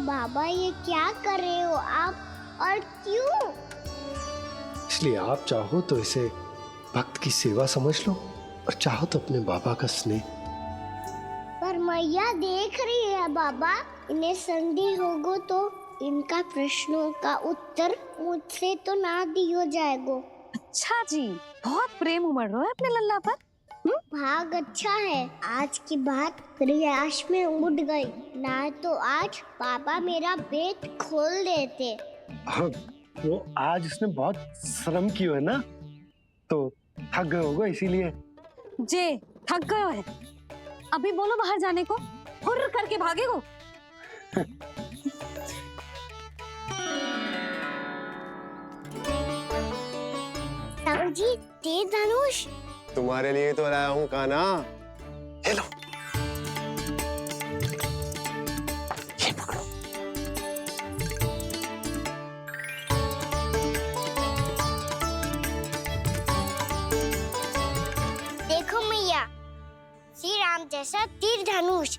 बाबा ये क्या कर रहे हो आप और क्यों? इसलिए आप चाहो तो इसे भक्त की सेवा समझ लो और चाहो तो अपने बाबा का स्नेह। पर मैया देख रही है बाबा, इन्हें संदेह होगो तो इनका प्रश्नों का उत्तर मुझसे तो ना दियो जाएगो। अच्छा जी, बहुत प्रेम उमड़ रहा है अपने लल्ला पर। भाग अच्छा है आज की बात प्रयास में उड़ गई, ना तो आज बाबा मेरा पेट खोल देते। हाँ, वो आज उसने बहुत श्रम किया है ना, तो थक गए होगा इसीलिए। जे थक गयो है, अभी बोलो बाहर जाने को, हुर्र करके भागेगो। ताऊ जी, तीर धनुष तुम्हारे लिए तो लाया हूँ कान्हा। ले लो। ये पकड़ो। देखो मैया, श्री राम जैसा तीर धनुष।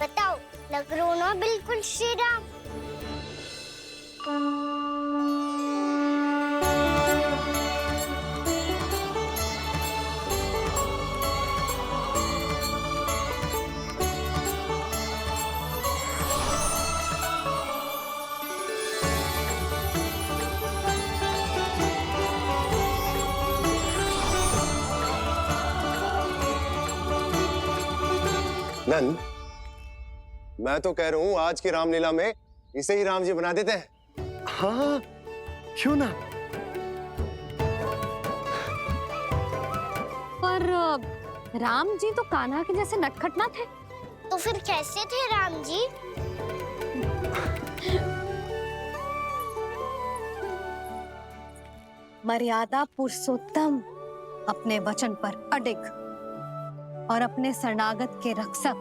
बताओ, लग रहा हो ना बिल्कुल श्री राम? नंद, मैं तो कह रहा हूँ आज की रामलीला में इसे ही राम जी बना देते हैं। हाँ, क्यों ना। पर राम जी तो कान्हा के जैसे नटखट ना थे। तो फिर कैसे थे राम जी? मर्यादा पुरुषोत्तम, अपने वचन पर अडिग और अपने शरणागत के रक्षक,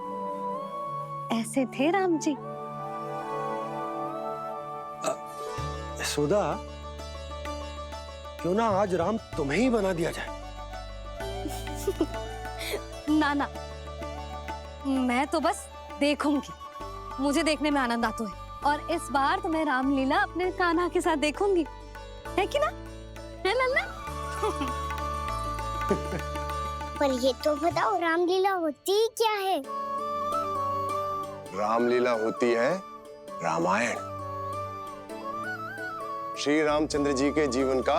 ऐसे थे राम जी। यशोदा, क्यों ना आज राम तुम्हें ही बना दिया जाए। ना ना, मैं तो बस देखूंगी, मुझे देखने में आनंद आता है, और इस बार तो मैं रामलीला अपने कान्हा के साथ देखूंगी, है कि ना, है लल्ला? पर ये तो बताओ, रामलीला होती क्या है? रामलीला होती है रामायण। श्री रामचंद्र जी के जीवन का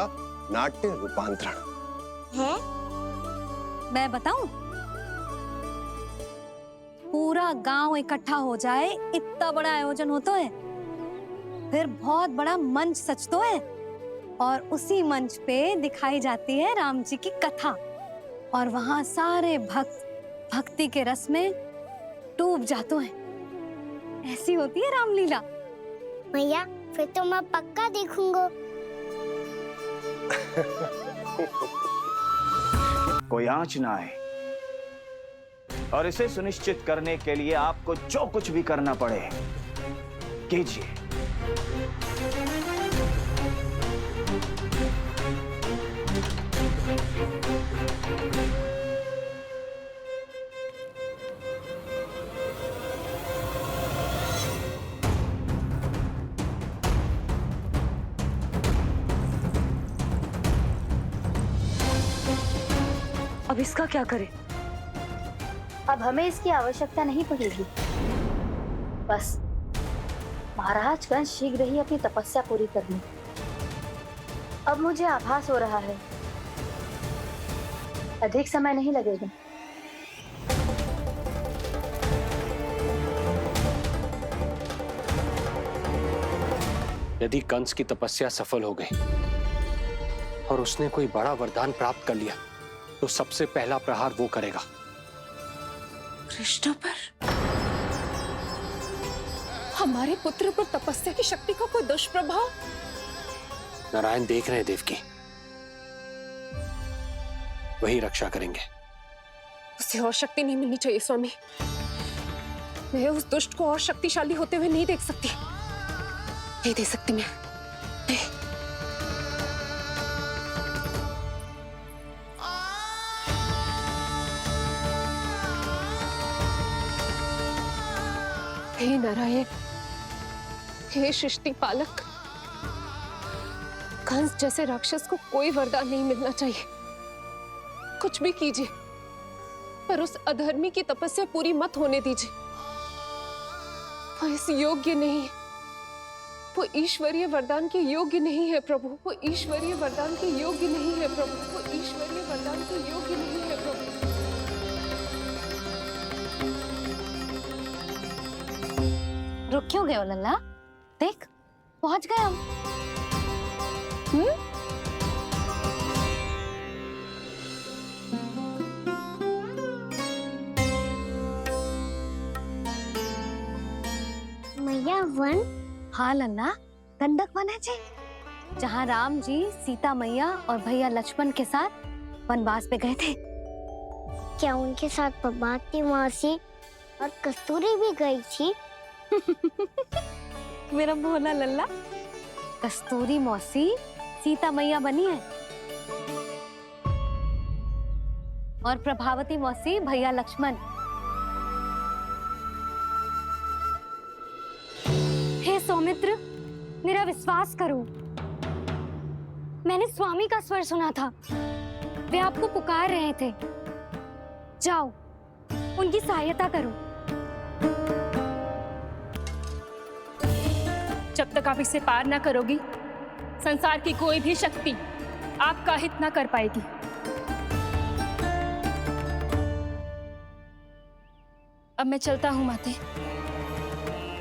नाट्य रूपांतरण है। मैं बताऊं, पूरा गांव इकट्ठा हो जाए, इतना बड़ा आयोजन होता है, फिर बहुत बड़ा मंच सजतो है, और उसी मंच पे दिखाई जाती है राम जी की कथा, और वहां सारे भक्त भक्ति के रस में डूब जाते हैं। ऐसी होती है रामलीला। भैया, फिर तो मैं पक्का देखूंगा। कोई आंच ना आए, और इसे सुनिश्चित करने के लिए आपको जो कुछ भी करना पड़े कीजिए। अब इसका क्या करें? अब हमें इसकी आवश्यकता नहीं पड़ेगी। बस महाराजगण शीघ्र ही अपनी तपस्या पूरी कर लें। अब मुझे आभास हो रहा है, अधिक समय नहीं लगेगा। यदि कंस की तपस्या सफल हो गई और उसने कोई बड़ा वरदान प्राप्त कर लिया, तो सबसे पहला प्रहार वो करेगा। कृष्ण पर? हमारे पुत्र पर तपस्या की शक्ति का कोई दुष्प्रभाव? नारायण देख रहे हैं देवकी, वही रक्षा करेंगे। उसे और शक्ति नहीं मिलनी चाहिए स्वामी। मैं उस दुष्ट को और शक्तिशाली होते हुए नहीं देख सकती, नहीं दे सकती मैं। नहीं। हे नारायण, हे सृष्टि पालक, कंस जैसे राक्षस को कोई वरदान नहीं मिलना चाहिए। कुछ भी कीजिए, पर उस अधर्मी की तपस्या पूरी मत होने दीजिए। वो इस योग्य नहीं है, वो ईश्वरीय वरदान के योग्य नहीं है प्रभु, वो ईश्वरीय वरदान के योग्य नहीं है प्रभु, वो ईश्वरीय वरदान के योग्य नहीं है प्रभु। रुक क्यों गए हो लल्ला? देख, पहुंच गए हम। मैया वन? हाँ लल्ला, गंडक वन है जी, जहाँ राम जी सीता मैया और भैया लक्ष्मण के साथ वनवास पे गए थे। क्या उनके साथ प्रभाती मासी और कस्तूरी भी गई थी? मेरा भोला लल्ला, कस्तूरी मौसी सीता मैया बनी है और प्रभावती मौसी भैया लक्ष्मण। हे सौमित्र, मेरा विश्वास करो, मैंने स्वामी का स्वर सुना था। वे आपको पुकार रहे थे। जाओ, उनकी सहायता करो। जब तक आप इसे पार ना करोगी, संसार की कोई भी शक्ति आपका हित ना कर पाएगी। अब मैं चलता हूँ माते,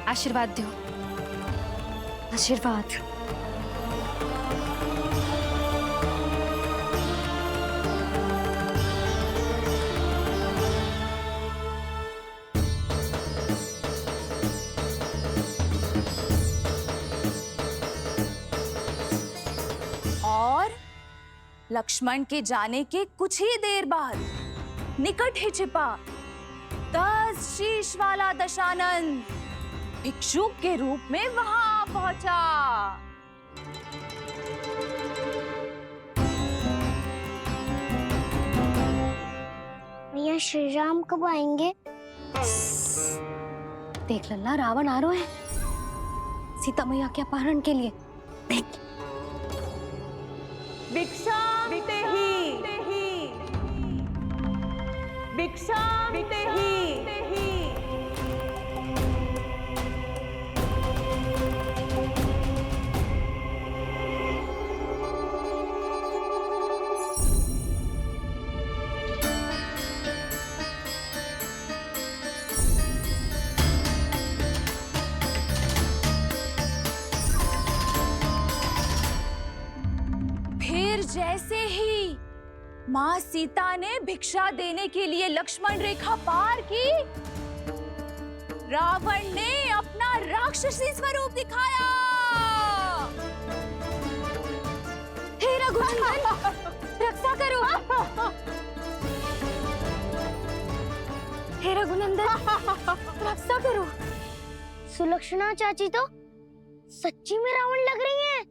आशीर्वाद दो। आशीर्वाद। और लक्ष्मण के जाने के कुछ ही देर बाद निकट ही छिपा 10 शीश वाला दशानन भिक्षुक के रूप में वहां पहुंचा। मैया श्री राम कब आएंगे? देख लल्ला, रावण आ रहा है सीता मैया के अपहरण के लिए। देख, भिक्षा देते ही, भिक्षा देते ही। जैसे ही मां सीता ने भिक्षा देने के लिए लक्ष्मण रेखा पार की, रावण ने अपना राक्षसी स्वरूप दिखाया। हे रघुनंदन, रक्षा करो। हे रघुनंदन, रक्षा करो। सुलक्षणा चाची तो सच्ची में रावण लग रही हैं।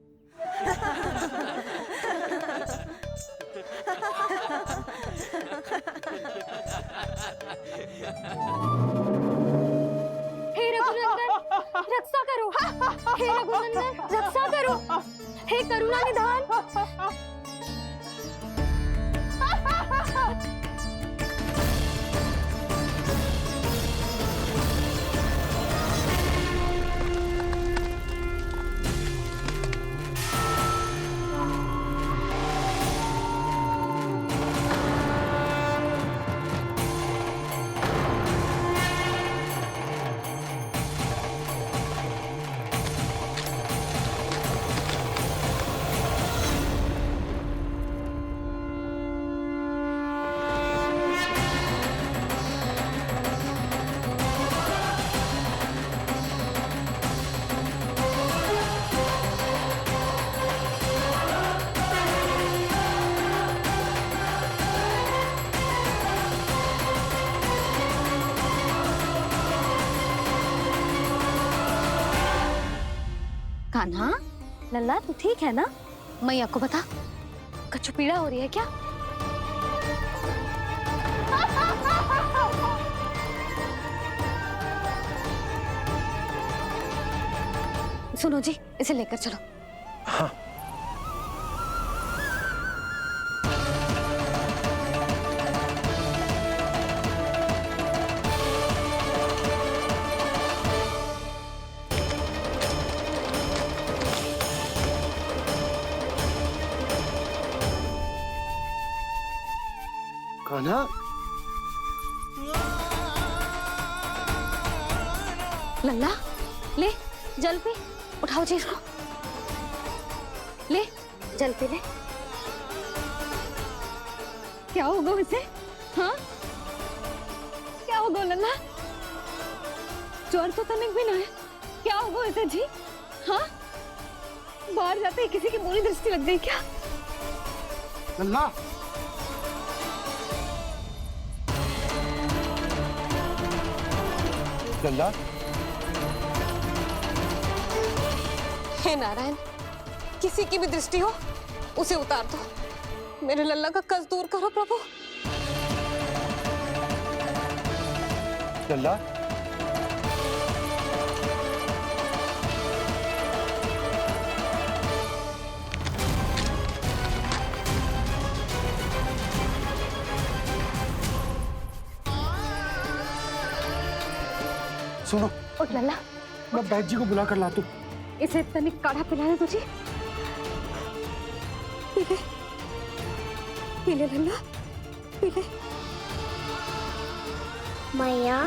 हे रघुनंदन, रक्षा करो। हे रघुनंदन, रक्षा करो। हे करुणा निधान। कान्हा, लल्ला तू ठीक है ना? मैया को बता, कछु पीड़ा हो रही है क्या? सुनो जी, इसे लेकर चलो। हाँ। कान्हा, लल्ला ले जल पी, उठाओ जी इसको, ले जल पी ले। क्या होगा उसे? हाँ क्या होगा लल्ला? ज्वर तो तनिक भी ना है, क्या होगा उसे जी? हाँ बाहर जाते ही किसी की बुरी दृष्टि लग गई क्या? लल्ला, लल्ला, हे नारायण, किसी की भी दृष्टि हो उसे उतार दो, मेरे लल्ला का कष्ट दूर करो प्रभु। लल्ला, सुनो, उठ लल्ला, मैं बैद जी को बुला कर लाता हूँ। इसे तनिक काढ़ा पिलाना तुझे, पी ले, पी ले लल्ला, पी ले। मैया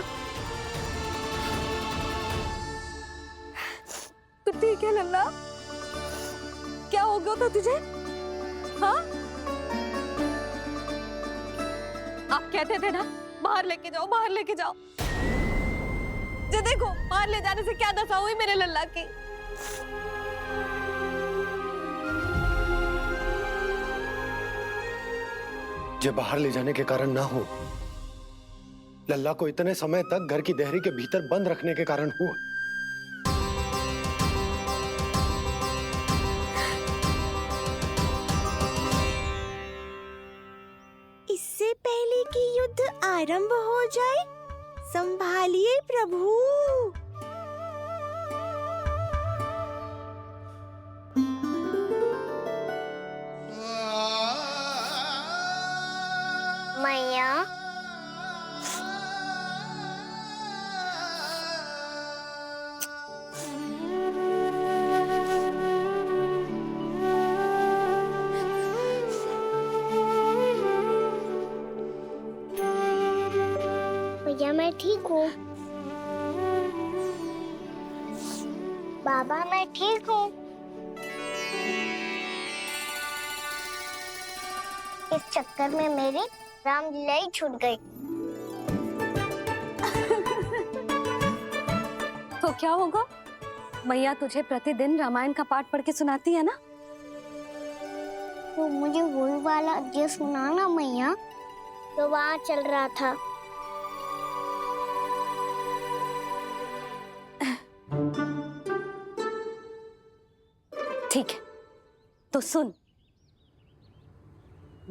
तो ठीक है लल्ला, क्या हो गया था तुझे? हाँ आप कहते थे ना बाहर लेके जाओ, बाहर लेके जाओ, जे देखो बाहर ले जाने से क्या दशा हुई मेरे लल्ला की। जो बाहर ले जाने के कारण ना हो, लल्ला को इतने समय तक घर की देहरी के भीतर बंद रखने के कारण हुआ। इससे पहले कि युद्ध आरंभ हो जाए, संभालिए प्रभु। मैया भैया मैं ठीक हूँ। बाबा मैं ठीक हूँ। इस चक्कर में मेरी रामलीला ही छूट गई। तो क्या होगा? मैया तुझे प्रतिदिन रामायण का पाठ पढ़ के सुनाती है ना? तो मुझे वही वाला अध्याय सुनाना मैया, तो वहाँ चल रहा था। ठीक है, तो सुन।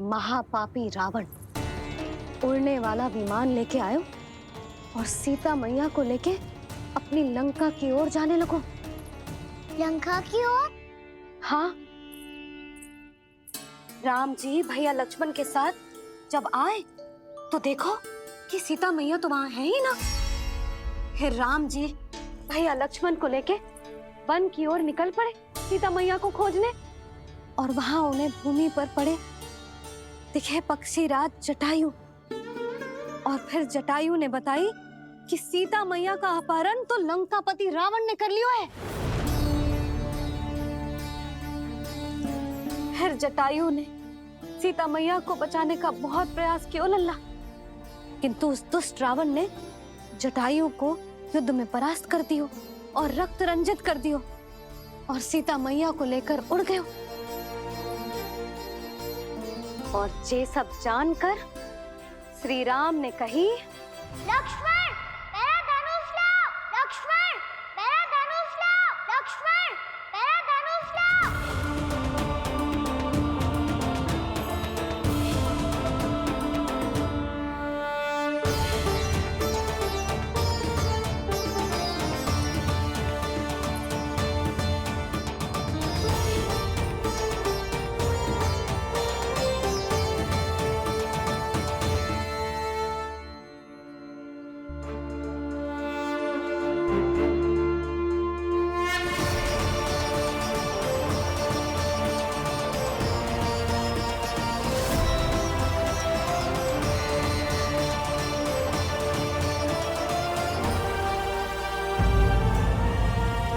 महापापी रावण उड़ने वाला विमान लेके आयो और सीता मैया को लेके अपनी लंका की ओर जाने लगो। लंका की ओर? हाँ, राम जी भैया लक्ष्मण के साथ जब आए तो देखो कि सीता मैया तो वहां है ही ना। फिर राम जी भैया लक्ष्मण को लेके वन की ओर निकल पड़े सीता मैया को खोजने, और वहां उन्हें भूमि पर पड़े दिखे पक्षी राज जटायु। और फिर जटायु ने बताई कि सीता मैया का अपहरण तो लंकापति रावण ने कर लियो है। फिर जटायु ने सीता मैया को बचाने का बहुत प्रयास किया लल्ला, किंतु उस दुष्ट रावण ने जटायु को युद्ध में परास्त कर दियो और रक्त रंजित कर दियो और सीता मैया को लेकर उड़ गयो। और ये सब जानकर श्री राम ने कही, लक्ष्मण मेरा धनुष लाओ, लक्ष्मण मेरा धनुष लाओ, लक्ष्मण मेरा धनुष लाओ।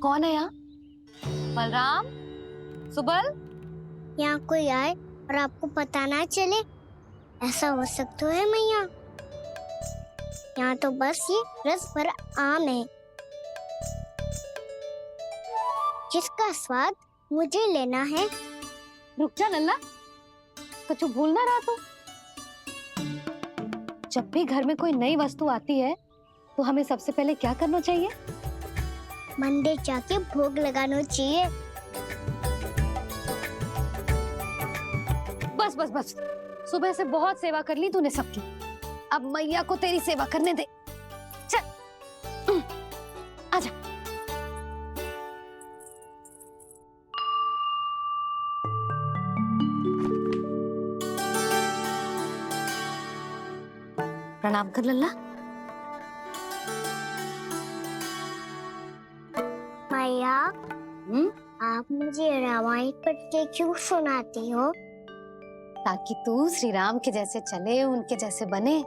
कौन है यहाँ? बलराम, सुबल? यहाँ कोई आए और आपको पता ना चले, ऐसा हो सकता है मैया? यहाँ तो बस ये रस भर आम है जिसका स्वाद मुझे लेना है। रुक जा लल्ला, कुछ भूल ना रहा तू। जब भी घर में कोई नई वस्तु आती है तो हमें सबसे पहले क्या करना चाहिए? मंदिर जाके भोग लगाना चाहिए। बस बस बस, सुबह से बहुत सेवा कर ली तूने सबकी, अब मैया को तेरी सेवा करने दे। चल आजा। प्रणाम कर लल्ला। मैया, आप मुझे रामायण पढ़ के क्यों सुनाती हो? ताकि तू श्री राम के जैसे चले, उनके जैसे बने।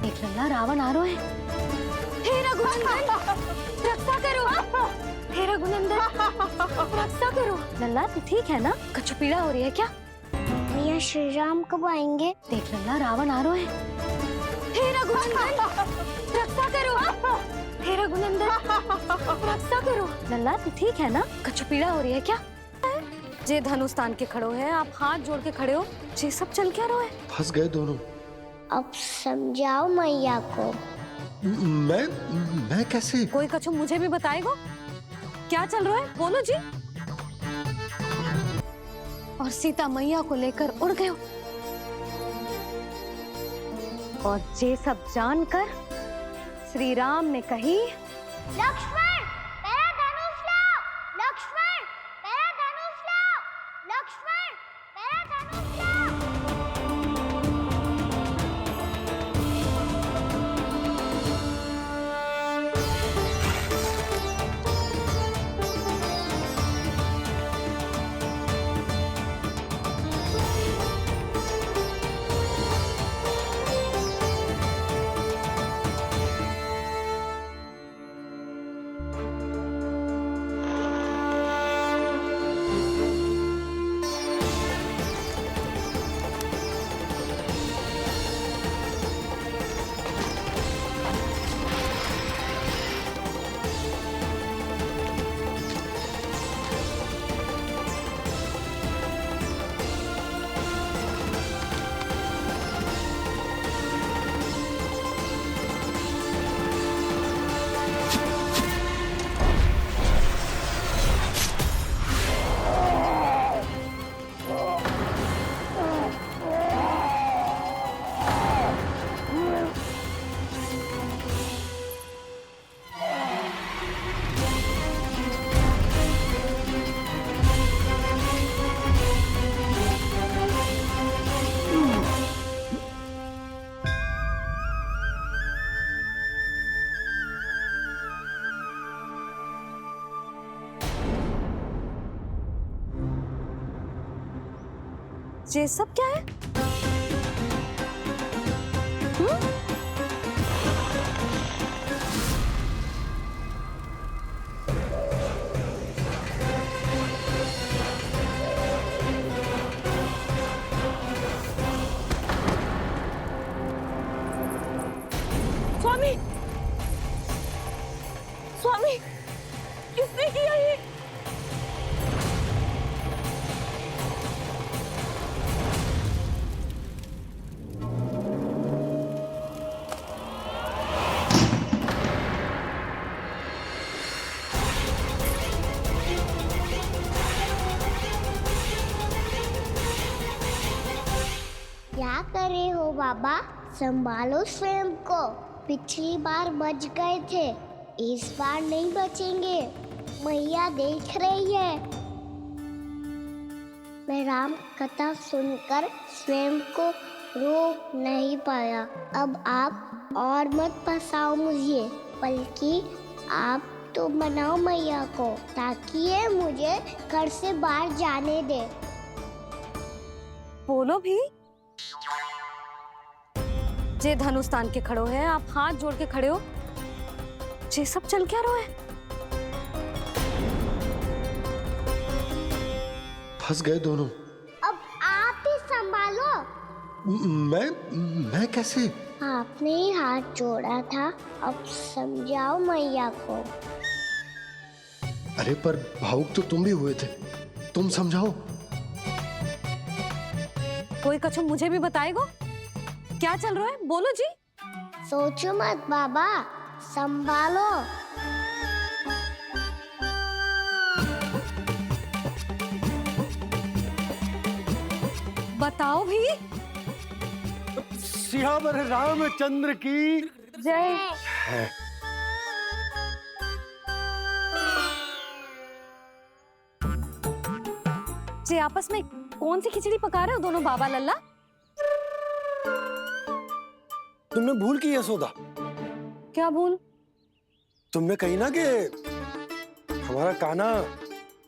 देख लल्ला, रावण आ रहा है। हे रघुनंदन, रक्षा करो। हे रघुनंदन, रक्षा करो। लल्ला तू ठीक है ना? कुछ पीड़ा हो रही है क्या? मैया, श्री राम कब आएंगे? देख लल्ला, रावण आ रहा है। हे रघुनंदन, रक्षा करो। हे रघुनंदन, रक्षा करो। लल्ला तू ठीक है ना? कुछ पीड़ा हो रही है क्या? जे धनुष तान के खड़ो है, आप हाथ जोड़ के खड़े हो, जे सब चल क्या रहा है? फंस गए दोनों। अब समझाओ मैया को। मैं कैसे? कोई कछु मुझे भी बताएगा क्या चल रहा है? बोलो जी। और सीता मैया को लेकर उड़ गए, और ये सब जानकर श्री राम ने कही, लक्ष्मण, मेरा धनुष लाओ। लक्ष्मण, मेरा धनुष लाओ। लक्ष्मण, मेरा धनुष लाओ। ये सब क्या है? स्वामी, स्वामी, किसने किया ये? क्या कर रहे हो बाबा? संभालो स्वयं को। पिछली बार बच गए थे, इस बार नहीं बचेंगे। मैया देख रही है। मैं राम कथा सुनकर स्वयं को रोक नहीं पाया। अब आप और मत फंसाओ मुझे, बल्कि आप तो मनाओ मैया को, ताकि ये मुझे घर से बाहर जाने दे। बोलो भी। जे धनुष तान के खड़ो है, आप हाथ जोड़ के खड़े हो, जे सब चल क्या रहा है? फंस गए दोनों। अब आप ही संभालो। मैं कैसे? आपने ही हाथ जोड़ा था, अब समझाओ मैया को। अरे पर भावुक तो तुम भी हुए थे, तुम समझाओ। कोई कछु मुझे भी बताएगो? क्या चल रहा है, बोलो जी। सोचो मत बाबा, संभालो। बताओ भी। सियावर रामचंद्र की जय। जे आपस में कौन सी खिचड़ी पका रहे हो दोनों बाबा लल्ला? तुमने भूल की यशोदा। क्या भूल? तुमने कही ना कि हमारा कान्हा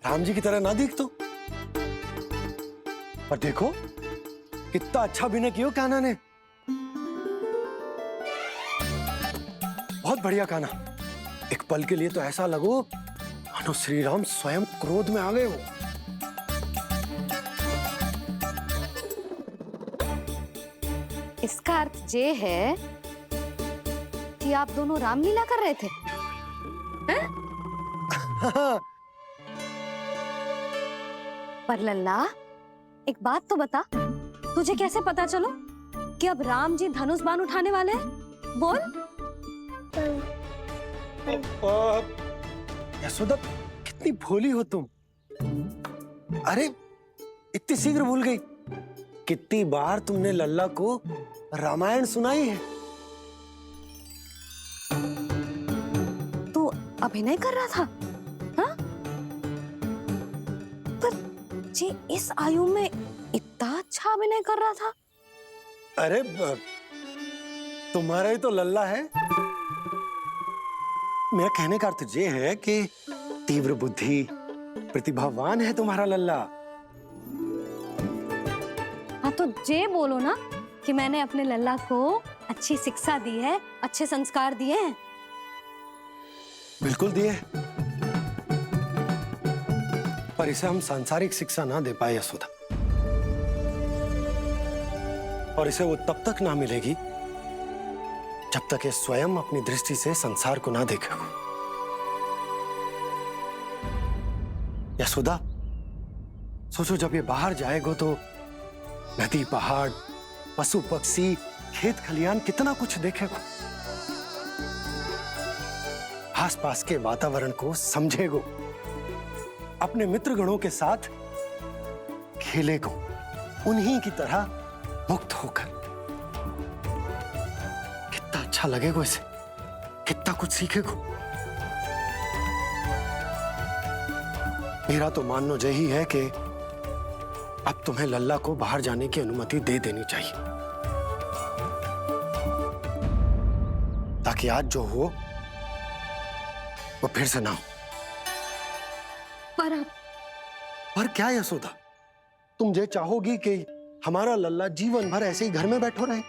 राम जी की तरह ना दिख तो। पर देखो कितना अच्छा अभिनय किया कान्हा ने। बहुत बढ़िया कान्हा। एक पल के लिए तो ऐसा लगो मानो श्री राम स्वयं क्रोध में आ गए हो। इसका अर्थ ये है कि आप दोनों रामलीला कर रहे थे, हैं? पर लल्ला एक बात तो बता, तुझे कैसे पता चलो कि अब राम जी धनुष बाण उठाने वाले हैं? बोल। यशोदा कितनी भोली हो तुम। अरे इतनी शीघ्र भूल गई। कितनी बार तुमने लल्ला को रामायण सुनाई है। तू अभिनय कर रहा था, हाँ? पर जी इस आयु में इतना अच्छा अभिनय कर रहा था। अरे तुम्हारा ही तो लल्ला है। मेरा कहने का अर्थ ये है कि तीव्र बुद्धि, प्रतिभावान है तुम्हारा लल्ला। हाँ तो जे बोलो ना कि मैंने अपने लल्ला को अच्छी शिक्षा दी है, अच्छे संस्कार दिए हैं। बिल्कुल दिए, पर इसे हम सांसारिक शिक्षा ना दे पाए यशोदा। और इसे वो तब तक ना मिलेगी जब तक ये स्वयं अपनी दृष्टि से संसार को ना देखेगा। यशोदा सोचो, जब ये बाहर जाएगा तो नदी, पहाड़, पशु पक्षी, खेत खलियान कितना कुछ देखेगा। आसपास के वातावरण को समझेगो, अपने मित्रगणों के साथ खेलेगो, उन्हीं की तरह मुक्त होकर। कितना अच्छा लगेगा इसे, कितना कुछ सीखेगो। मेरा तो मानना यही है कि अब तुम्हें लल्ला को बाहर जाने की अनुमति दे देनी चाहिए, ताकि आज जो हो वो फिर से ना हो। पर क्या यशोदा, तुम ये चाहोगी कि हमारा लल्ला जीवन भर ऐसे ही घर में बैठो रहे,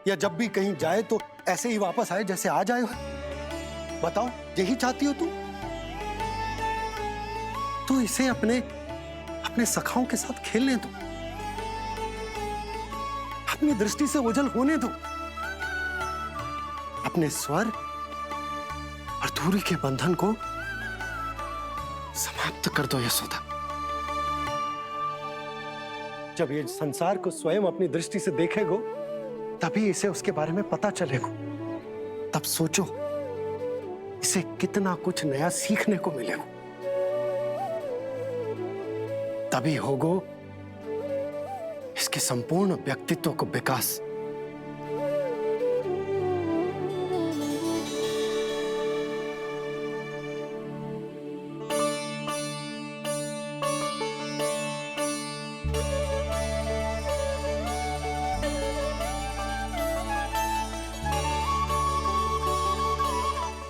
या जब भी कहीं जाए तो ऐसे ही वापस आए जैसे आज आए हो? बताओ, यही चाहती हो तुम? तो इसे अपने सखाओं के साथ खेलने दो, अपनी दृष्टि से ओझल होने दो, अपने स्वर और दूरी के बंधन को समाप्त कर दो यशोदा। जब ये संसार को स्वयं अपनी दृष्टि से देखेगो, तभी इसे उसके बारे में पता चलेगा। तब सोचो इसे कितना कुछ नया सीखने को मिलेगा। तभी होगो इसके संपूर्ण व्यक्तित्व को विकास।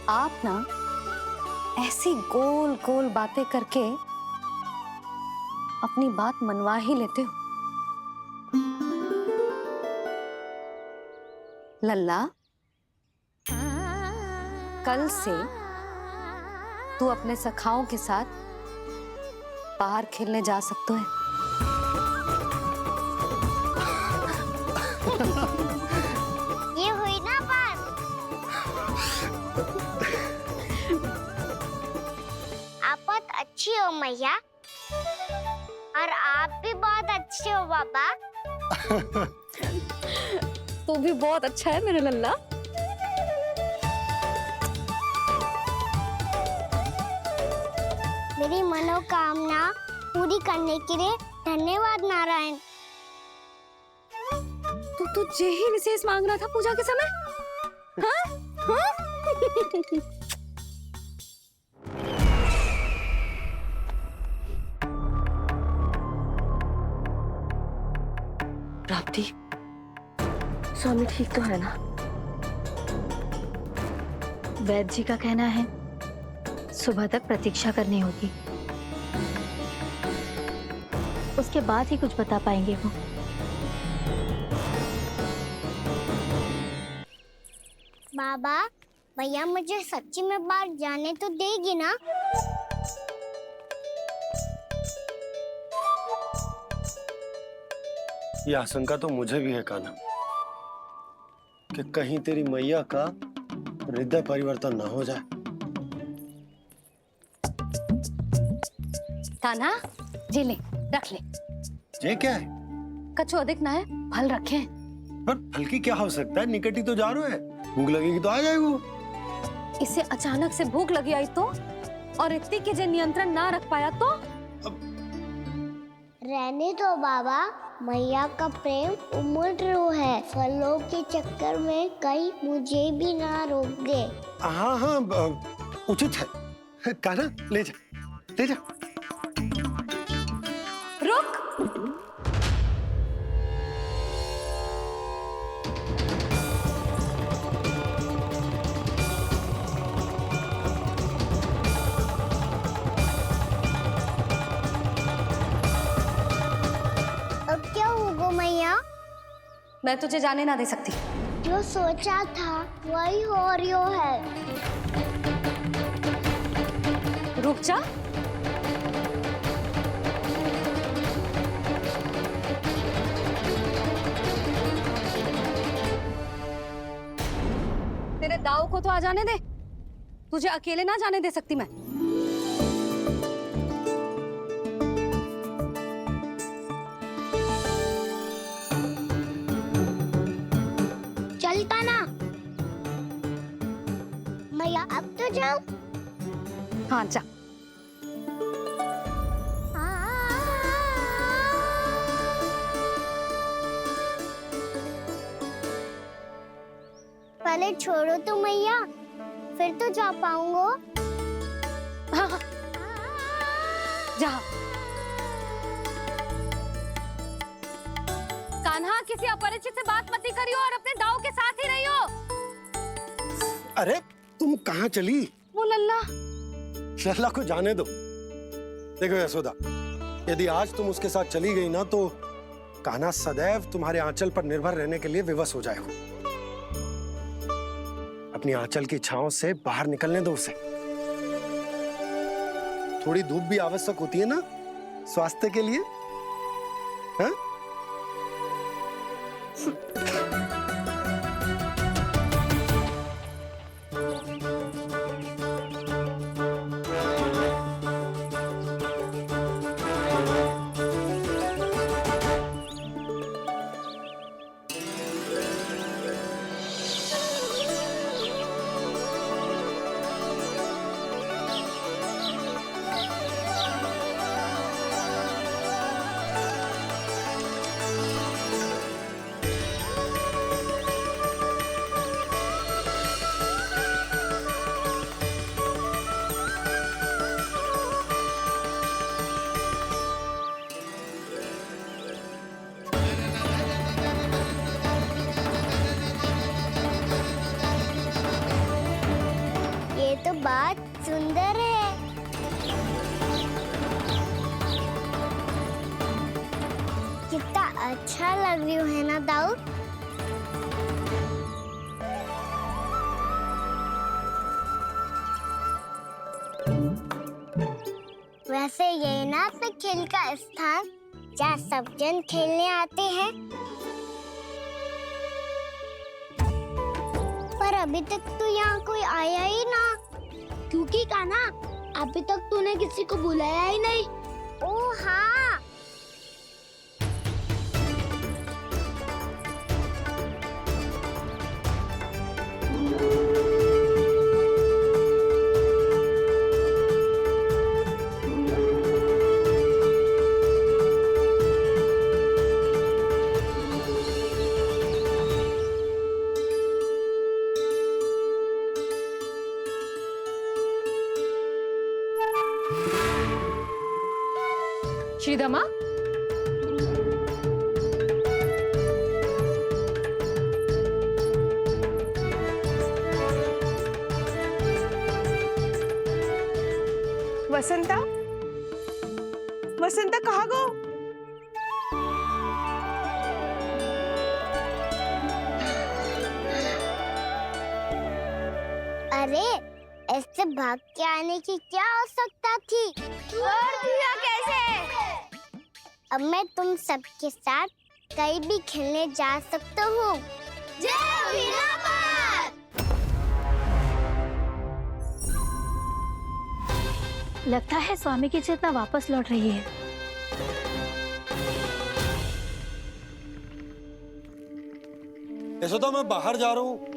आप ना ऐसी गोल गोल बातें करके अपनी बात मनवा ही लेते हो। लल्ला, कल से तू अपने सखाओं के साथ बाहर खेलने जा सकते है। ये हुई ना बात। आप बहुत अच्छी हो मैया, और आप भी बहुत अच्छे हो पापा। तू भी बहुत अच्छा है मेरा लल्ला। मेरी मनोकामना पूरी करने के लिए धन्यवाद नारायण। तू तुझे ही विशेष मांग रहा था पूजा के समय? हाँ? हाँ? प्राप्ति, स्वामी ठीक तो है ना? वैद्य जी का कहना है सुबह तक प्रतीक्षा करनी होगी, उसके बाद ही कुछ बता पाएंगे वो। बाबा, भैया मुझे सच्ची में बाहर जाने तो देगी ना? ये आशंका तो मुझे भी है कान्हा, कि कहीं तेरी मैया का हृदय परिवर्तन ना हो जाए। कान्हा, जी ले, रख ले। ये क्या है? कछु अधिक ना है, फल रखे। पर फल की क्या हो सकता है, निकट ही तो जा रहे हैं, भूख लगेगी तो आ जाएगा वो। इसे अचानक से भूख लगी आई तो, और इतनी के जे नियंत्रण ना रख पाया तो? रहने दो बाबा, मैया का प्रेम उमड़ रो है, फलों के चक्कर में कहीं मुझे भी ना रोक दे। हाँ हाँ, उचित है। कान्हा, ले जा, ले जा। रुक। अब क्या होगा मैया? मैं तुझे जाने ना दे सकती। जो सोचा था वही हो रही है। रुक जा। तेरे दाव को तो आ जाने दे, तुझे अकेले ना जाने दे सकती मैं। चलता ना मैया, अब तो जाओ। हाँ जा। पहले छोड़ो तो मैया, फिर तो जा पाऊंगा। हाँ, हाँ। जा। कान्हा, किसी अपरिचित से बात मत करियो और अपने दाव के साथ ही रहियो। अरे तुम कहाँ चली? वो लल्ला। लल्ला को जाने दो। देखो यशोदा, यदि आज तुम उसके साथ चली गई ना तो कान्हा सदैव तुम्हारे आंचल पर निर्भर रहने के लिए विवश हो जाएगा। अपनी आंचल की छांव से बाहर निकलने दो उसे। थोड़ी धूप भी आवश्यक होती है ना स्वास्थ्य के लिए, हाँ? बात सुंदर है। कितना अच्छा लग रही है ना दाऊ? वैसे ये ना अपने खेल का स्थान जहाँ सब जन खेलने आते हैं। पर अभी तक तो यहाँ कोई आया ही ना। क्योंकि कान्हा, अभी तक तूने किसी को बुलाया ही नहीं। ओह हाँ। श्रीदामा, वसंता, वसंता कहाँ गो? अरे ऐसे भाग के आने की क्या आवश्यकता थी? और दिया कैसे? अब मैं तुम सबके साथ कहीं भी खेलने जा सकता हूँ। जय वीरापात! लगता है स्वामी की चेतना वापस लौट रही है। यशोदा, मैं बाहर जा रहा हूँ।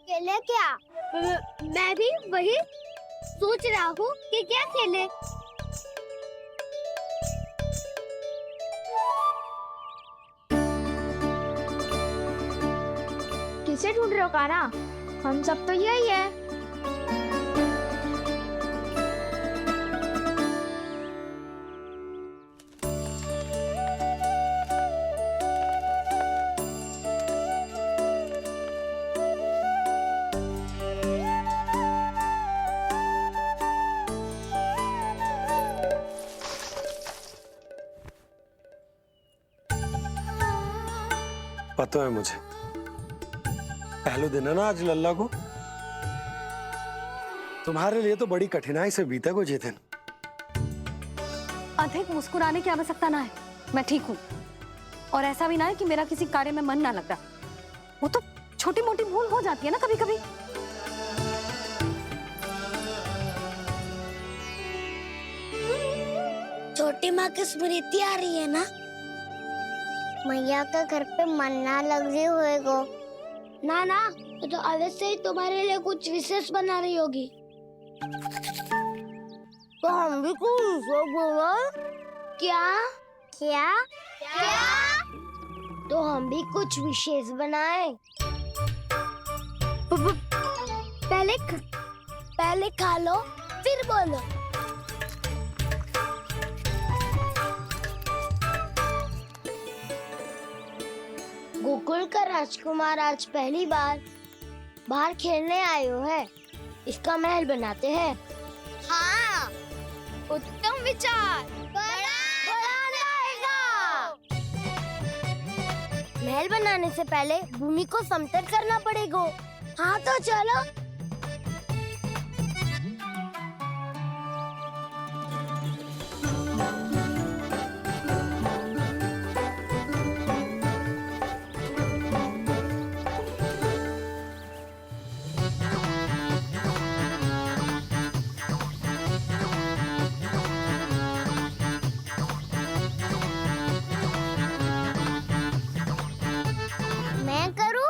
खेले क्या? मैं भी वही सोच रहा हूँ कि क्या खेले। किसे ढूंढ रहे हो कान्हा? हम सब तो यही है। पता है मुझे, पहले दिन है ना आज लल्ला को। तुम्हारे लिए तो बड़ी कठिनाई से बीता को चेतन। अधिक मुस्कुराने की आवश्यकता ना है, मैं ठीक हूँ। और ऐसा भी ना है कि मेरा किसी कार्य में मन ना लग रहा। वो तो छोटी मोटी भूल हो जाती है ना कभी कभी। छोटी माँ की स्मृति आ रही है ना? मैया का घर पे मन ना लग रही होएगो। ना ना, तो अवश्य ही तुम्हारे लिए कुछ विशेष बना रही होगी। तो हम भी कुछ बोलो। क्या क्या क्या? तो हम भी कुछ विशेष बनाए। पहले खा लो फिर बोलो। गोकुल का राजकुमार आज पहली बार बाहर खेलने आए हो है, इसका महल बनाते हैं। हाँ, उत्तम विचार। महल बनाने से पहले भूमि को समतल करना पड़ेगा। हाँ तो चलो। मैं करूं?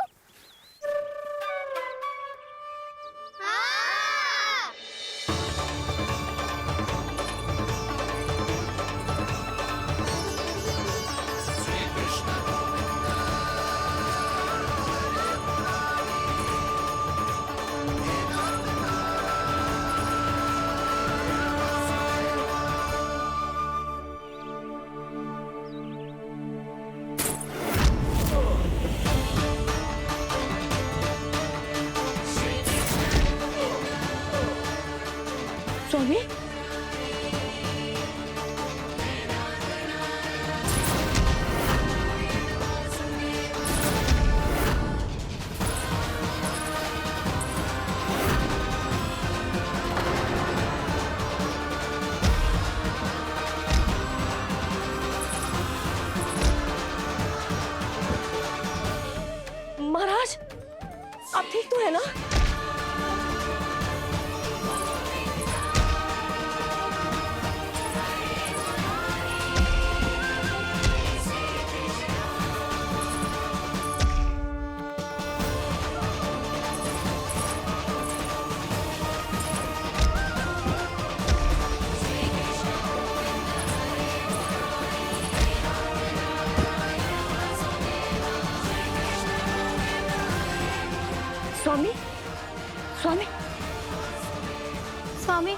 हाँ। स्वामी, महाराज, आप ठीक तो है ना? स्वामी, स्वामी, स्वामी।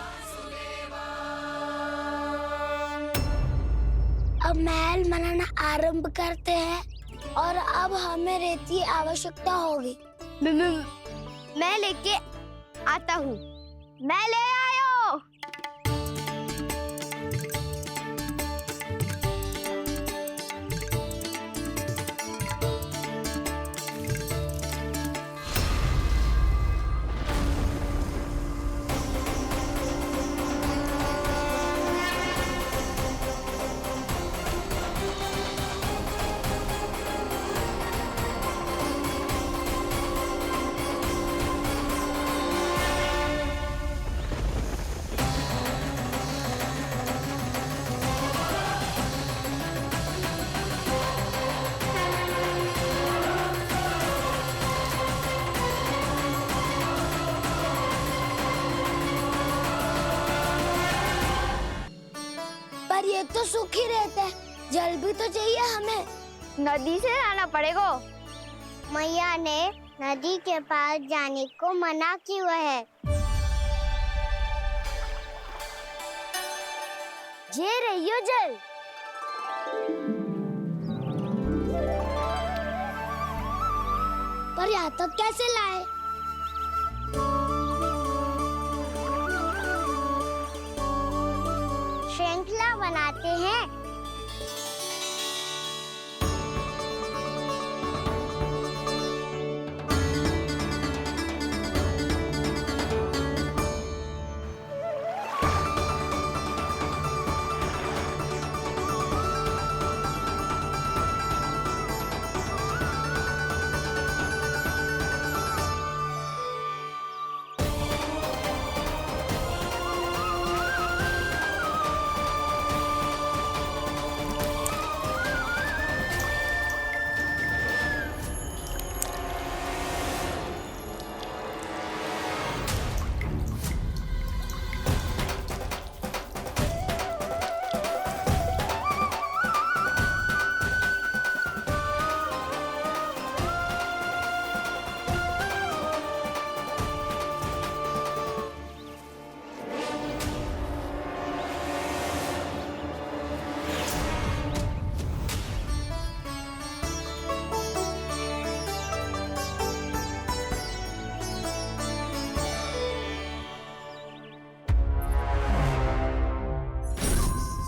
अब महल बनाना आरंभ करते हैं और अब हमें रेत की आवश्यकता होगी। मैं लेके आता हूँ। मैं ले आयो। पर ये तो सूखी रहता है, जल भी तो चाहिए हमें। नदी से लाना पड़ेगा। मैया ने नदी के पास जाने को मना किया है। ये रहियो जल। पर यहाँ तक कैसे लाए? श्रृंखला बनाते हैं।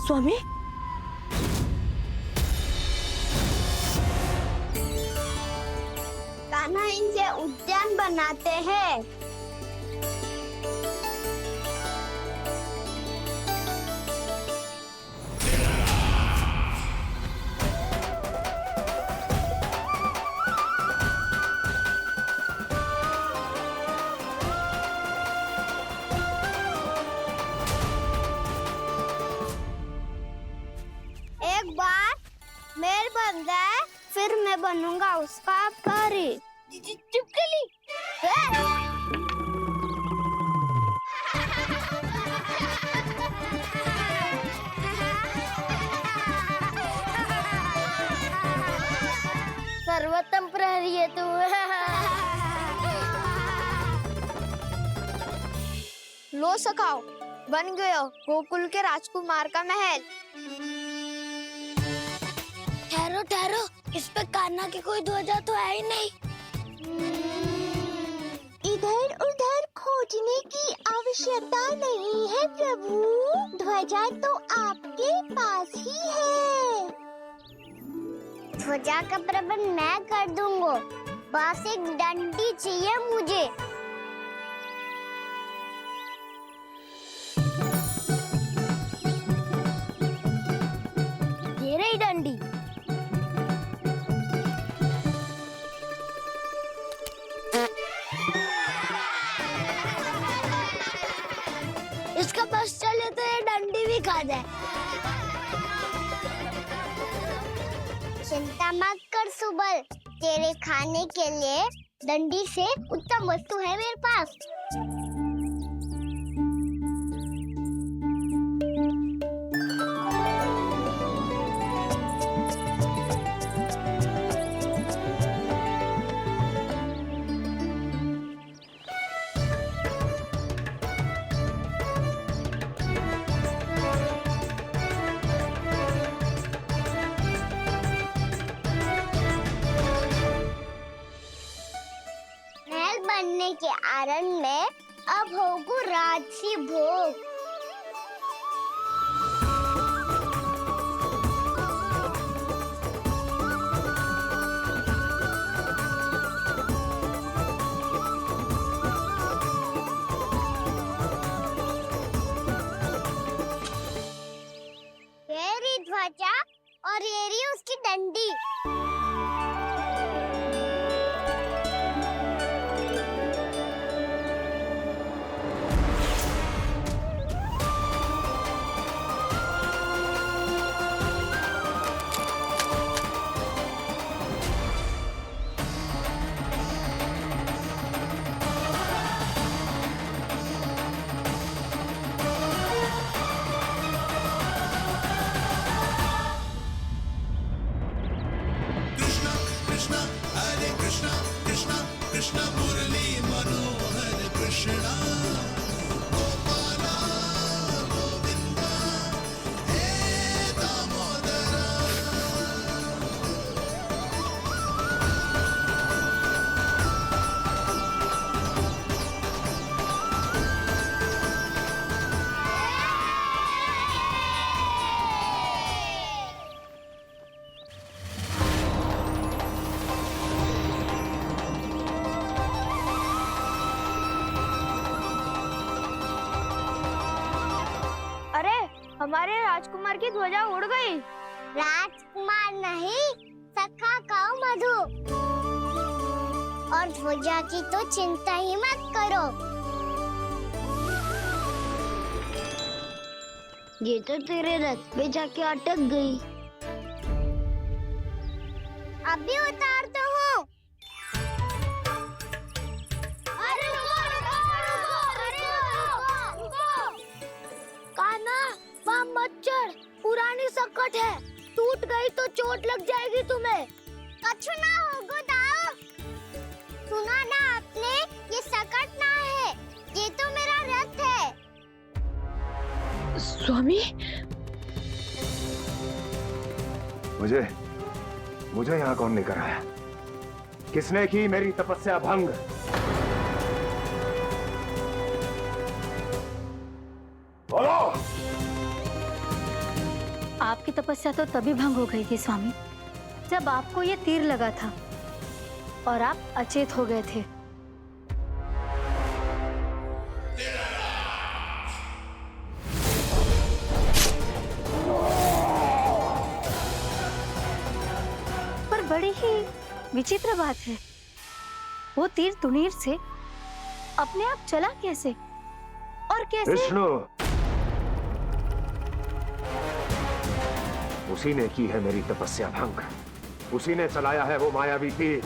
स्वामी, कान्हा इनसे उद्यान बनाते हैं। एक बार मेल बन जाए फिर मैं बनूंगा उसका परी। चिपकली सर्वोत्तम प्रहरी है तू। लो सखाओ, बन गयो गोकुल के राजकुमार का महल। ठहरो ठहरो, इस पे कान्हा की कोई ध्वजा तो है ही नहीं। इधर उधर खोजने की आवश्यकता नहीं है प्रभु, ध्वजा तो आपके पास ही है। ध्वजा का प्रबंध मैं कर दूंगा, बस एक डंडी चाहिए मुझे। ये रही डंडी। इसका बस चले तो ये डंडी भी खा जाए। चिंता मत कर सुबल, तेरे खाने के लिए डंडी से उत्तम वस्तु है मेरे पास। बनने के आनंद में अब होगू राजसी भोग। ये रही ध्वजा और ये रही उसकी डंडी। हमारे राजकुमार की ध्वजा उड़ गई। राजकुमार नहीं, सखा कहो मधु। और ध्वजा की तो चिंता ही मत करो, ये तो तेरे रथ पे जाके अटक गई। अभी उतारता हूँ। मच्छर पुरानी सकट है, टूट गई तो चोट लग जाएगी तुम्हें। कछु ना होगा दाऊ। सुना ना आपने, ये सकट ना है, ये तो मेरा रथ है। स्वामी, मुझे यहाँ कौन लेकर आया? किसने की मेरी तपस्या भंग? बोलो। आपकी तपस्या तो तभी भंग हो गई थी स्वामी, जब आपको ये तीर लगा था और आप अचेत हो गए थे। पर बड़ी ही विचित्र बात है, वो तीर तुनीर से अपने आप चला कैसे और कैसे? विष्णु, उसी ने की है मेरी तपस्या भंग, उसी ने चलाया है वो मायावी तीर।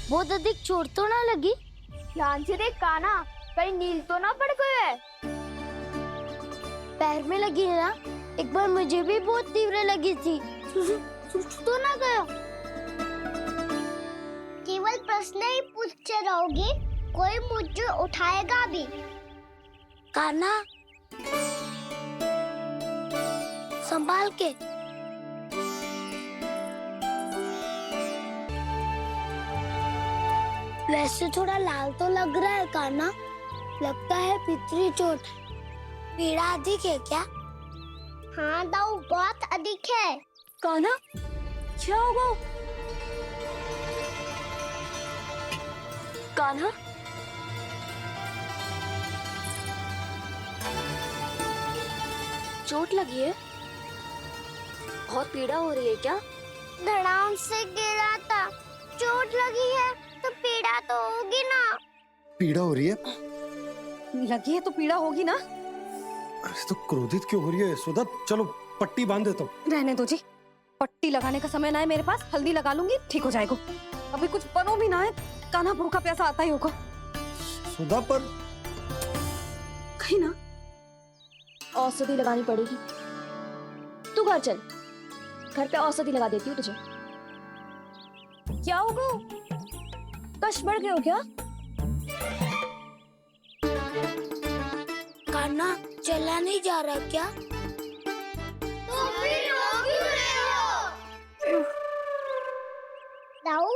बहुत अधिक चोट तो ना लगी? ध्यान से देख कान्हा, कहीं नील तो ना पड़ गए? पैर में लगी है ना? एक बार मुझे भी बहुत तीव्र लगी थी। सूझ तो ना गया? केवल प्रश्न ही पूछते रहोगे, कोई मुझे उठाएगा भी? कान्हा, संभाल के। वैसे थोड़ा लाल तो लग रहा है कान्हा, लगता है पितरी चोट। पीड़ा अधिक है क्या? हाँ दाऊ, बहुत अधिक है। कान्हा, क्या होगा? कान्हा, चोट लगी है? बहुत पीड़ा हो रही है क्या? धड़ाम से गिरा था, चोट लगी है तो पीड़ा तो होगी ना। पीड़ा हो रही है? लगी है तो पीड़ा होगी ना। अरे तो क्रोधित क्यों हो रही है यशोदा? चलो पट्टी बांध देता हूँ। रहने दो जी, पट्टी लगाने का समय ना है मेरे पास, हल्दी लगा लूंगी, ठीक हो जाएगा। अभी कुछ बनो भी ना है, कान्हा भूखा प्यासा आता ही होगा। सुधा पर कहीं ना औषधि लगानी पड़ेगी। तू घर चल, घर पे औषधि लगा देती हूँ तुझे। क्या होगा? कष्ट बढ़ गए हो क्या? कान्हा चला नहीं जा रहा क्या? तो फिर रो क्यों रहे हो? दाऊ,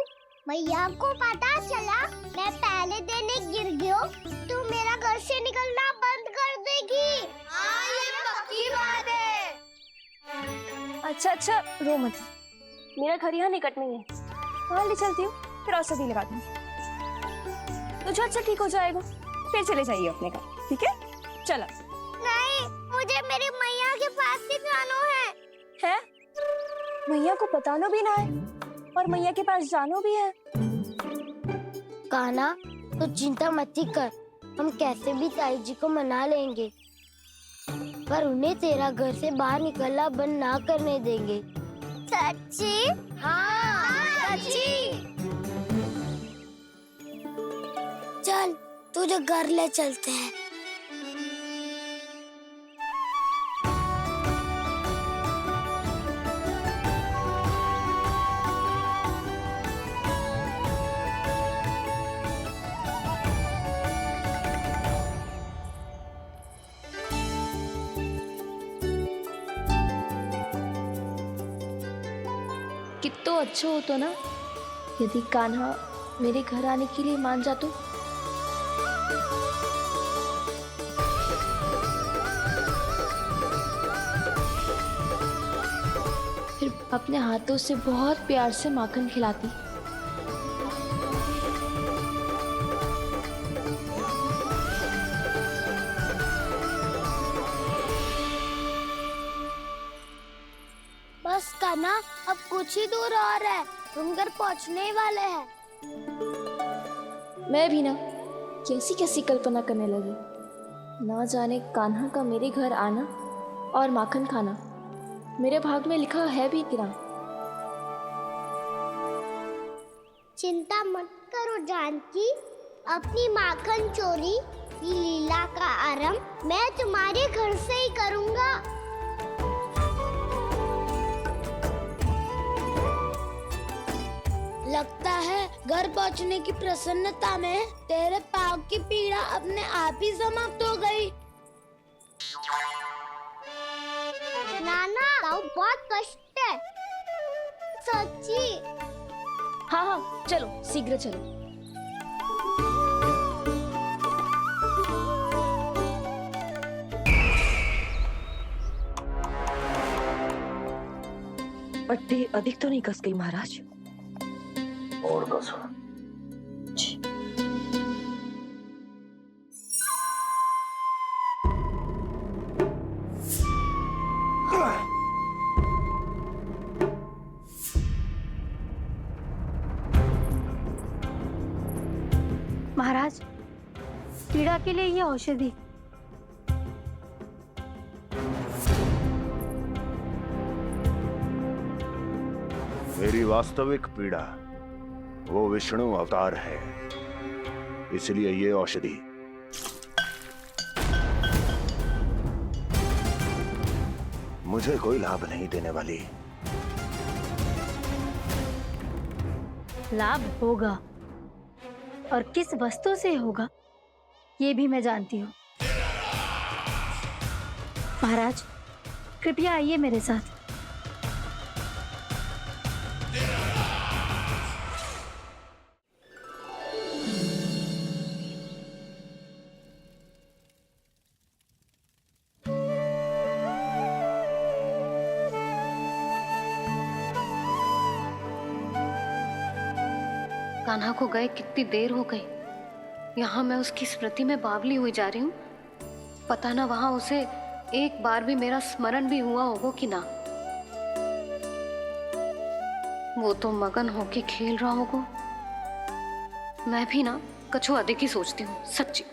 मैया को पता चला मैं पहले दिन ही गिर गया तो मेरा घर से निकलना बंद कर देगी। हाँ, ये पक्की बात है। अच्छा अच्छा, रो मत, मेरा घर यहाँ निकट में है, वहाँ ले चलती हूँ, फिर औषधि लगा दूंगी। तो झट से ठीक हो जाएगा, फिर चले जाइए अपने घर, ठीक है? चलो। नहीं, मुझे मेरी मैया के पास ही जाना है। मैया को बताना भी ना है और मैया के पास जाना भी है। कान्हा, तो चिंता मत कर, हम कैसे भी ताई जी को मना लेंगे, पर उन्हें तेरा घर से बाहर निकलना बंद ना करने देंगे। सच्ची? हाँ, सच्ची। चल, तुझे घर ले चलते हैं। कितना अच्छा हो तो ना यदि कान्हा मेरे घर आने के लिए मान जा तो। अपने हाथों से बहुत प्यार से माखन खिलाती। बस कान्हा, अब कुछ ही दूर और है, हम घर पहुंचने ही वाले हैं। मैं भी ना कैसी कैसी कल्पना करने लगी। ना जाने कान्हा का मेरे घर आना और माखन खाना मेरे भाग में लिखा है भी कि ना। चिंता मत करो जानकी, अपनी माखन चोरी की लीला का आरंभ मैं तुम्हारे घर से ही करूंगा। लगता है घर पहुंचने की प्रसन्नता में तेरे पाँव की पीड़ा अपने आप ही समाप्त हो गई। नाना, पाँव बहुत कष्ट है, सच्ची। हाँ हाँ, चलो शीघ्र चलो। पट्टी अधिक तो नहीं कस गई महाराज? और कसो। महाराज, पीड़ा के लिए ये औषधि। मेरी वास्तविक पीड़ा वो विष्णु अवतार है, इसलिए ये औषधि। मुझे कोई लाभ नहीं देने वाली। लाभ होगा, और किस वस्तु से होगा ये भी मैं जानती हूँ। महाराज, कृपया आइए मेरे साथ। कान्हा को गए कितनी देर हो गई। यहाँ मैं उसकी स्मृति में बावली हुई जा रही हूँ। पता ना वहां उसे एक बार भी मेरा स्मरण भी हुआ होगा कि ना। वो तो मगन होके खेल रहा होगा। मैं भी ना कछु अधिक ही सोचती हूँ, सच्ची।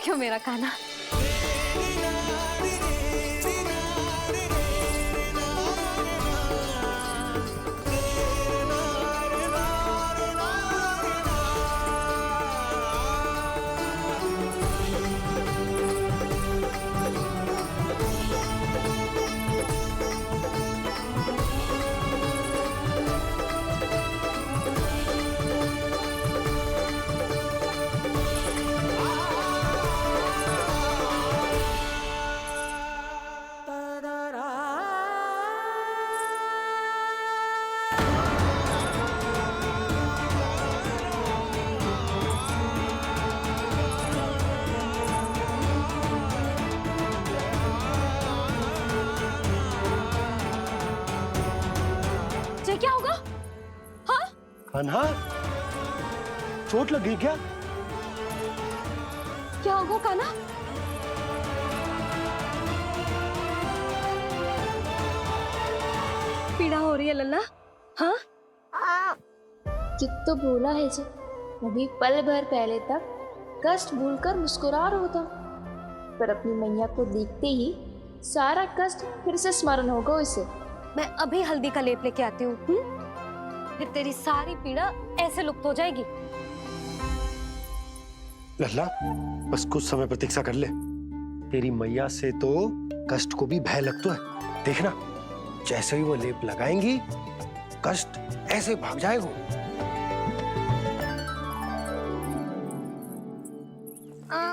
क्यों मेरा कान्हा? क्या होगा? हाँ? कान्हा, चोट लग गई क्या? क्या होगा कान्हा? पीड़ा हो रही है लल्ला? हाँ? कित तो भूला है जी, अभी पल भर पहले तक कष्ट भूलकर मुस्कुरा रहा था, पर अपनी मैया को देखते ही सारा कष्ट फिर से स्मरण होगा उसे। मैं अभी हल्दी का लेप लेके आती हूँ, फिर तेरी सारी पीड़ा ऐसे लुप्त हो जाएगी। लल्ला, बस कुछ समय प्रतीक्षा कर ले। तेरी मैया से तो कष्ट को भी भय लगता है। देखना, जैसे ही वो लेप लगाएंगी, कष्ट ऐसे भाग जाएगा।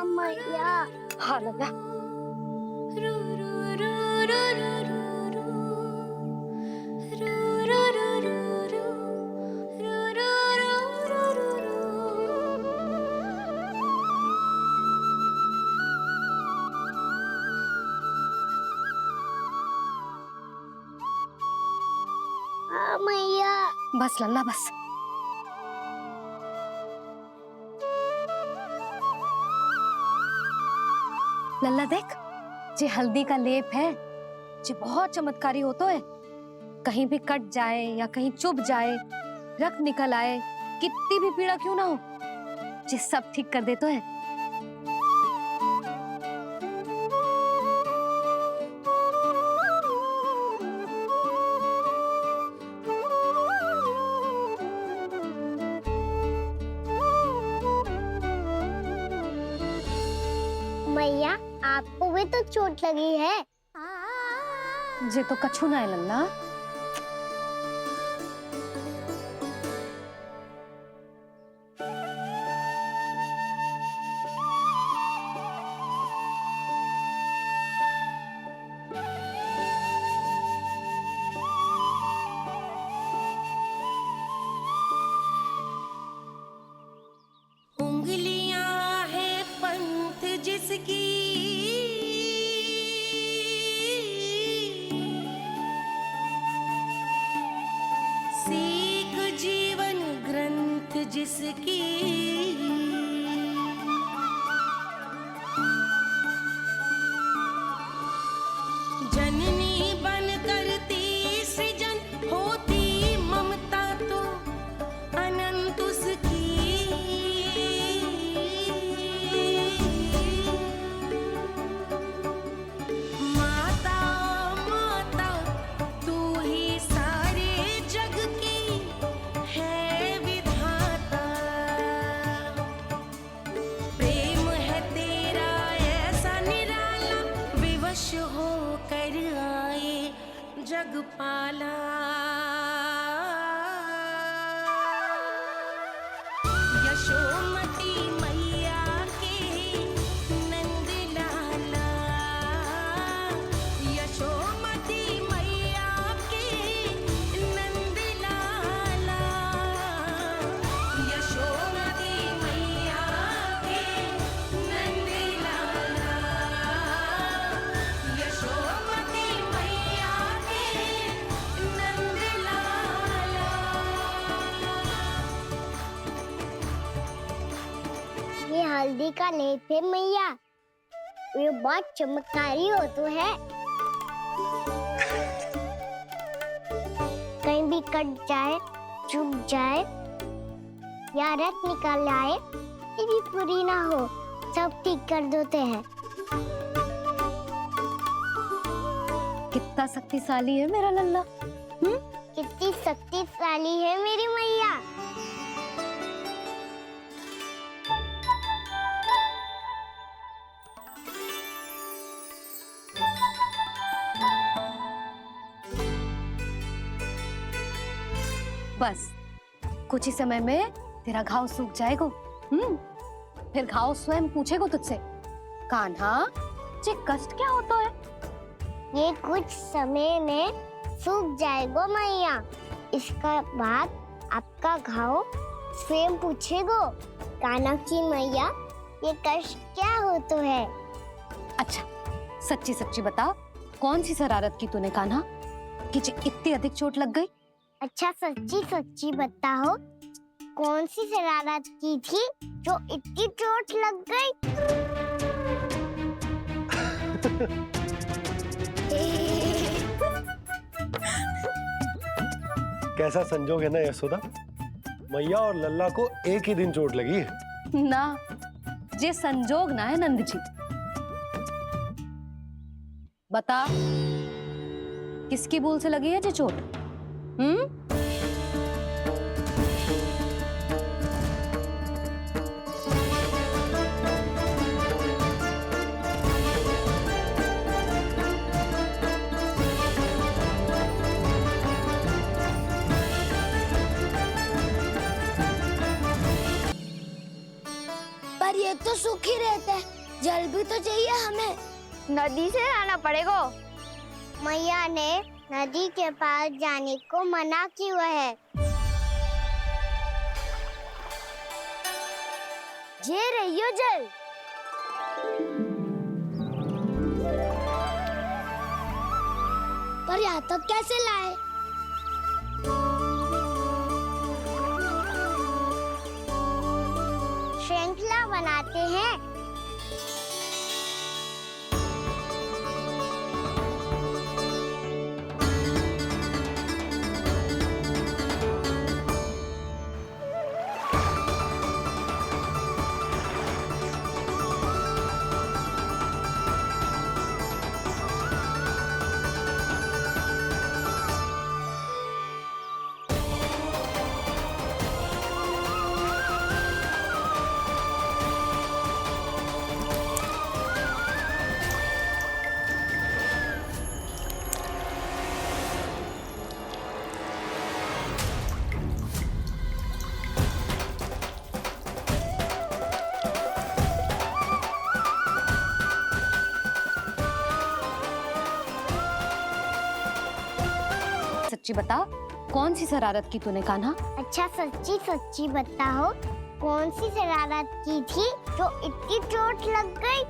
मैया। हाँ लल्ला। बस लल्ला बस। लल्ला देख, जे हल्दी का लेप है जे बहुत चमत्कारी होतो है। कहीं भी कट जाए या कहीं चुभ जाए, रक्त निकल आए, कितनी भी पीड़ा क्यों ना हो, जे सब ठीक कर देतो है। मैया, आपको भी तो चोट लगी है। जे तो कछु ना है लल्ला। उंगलियां है पंथ जिसकी, सीख जीवन ग्रंथ जिसकी, जननी बन करती सृजन होती ममता तो अनंत उसकी। माता माता तू ही सारे जग की है विधाता, प्रेम है तेरा ऐसा निराला, विवश हो कर आए जग पाला। यशोमती मैया के नंद लाला, यशोमती मैया के नंद लाला, यशोमती मैया के नंद लाला, यशोमती मैया के नंद लाला। ये हल्दी का लेप है मैया, ये बहुत चमत्कारी हो तो है। कहीं भी कट जाए, चुभ जाए या रक्त निकल आए, ये भी पूरी ना हो, सब ठीक कर देते हैं। कितना शक्तिशाली है मेरा लल्ला। कितनी शक्तिशाली है मेरी मैया। बस कुछ ही समय में तेरा घाव सूख जाएगा। फिर घाव स्वयं पूछेगा तुझसे, कान्हा जे कष्ट क्या होता है? ये कुछ समय में सूख जाएगा मैया। इसका बाद आपका घाव स्वयं पूछेगा, कान्हा की मैया ये कष्ट क्या हो तो है। अच्छा सच्ची सच्ची बता, कौन सी शरारत की तूने कान्हा कि जे इतनी अधिक चोट लग गई? अच्छा सच्ची सच्ची बताओ, कौन सी शरारत की थी जो इतनी चोट लग गई? कैसा संजोग है ना यशोदा, मैया और लल्ला को एक ही दिन चोट लगी है। ना, जे संजोग ना है नंद जी। बता, किसकी भूल से लगी है जे चोट? पर ये तो सूख ही रहते हैं, जल भी तो चाहिए हमें। नदी से लाना पड़ेगा। मैया ने नदी के पास जाने को मना किया है। ये रहियो जल। पर यहाँ तक कैसे लाए? बनाते हैं। सच्ची बता, कौन सी शरारत की तूने कान्हा? अच्छा सच्ची सच्ची बताओ, कौन सी शरारत की थी जो इतनी चोट लग गई?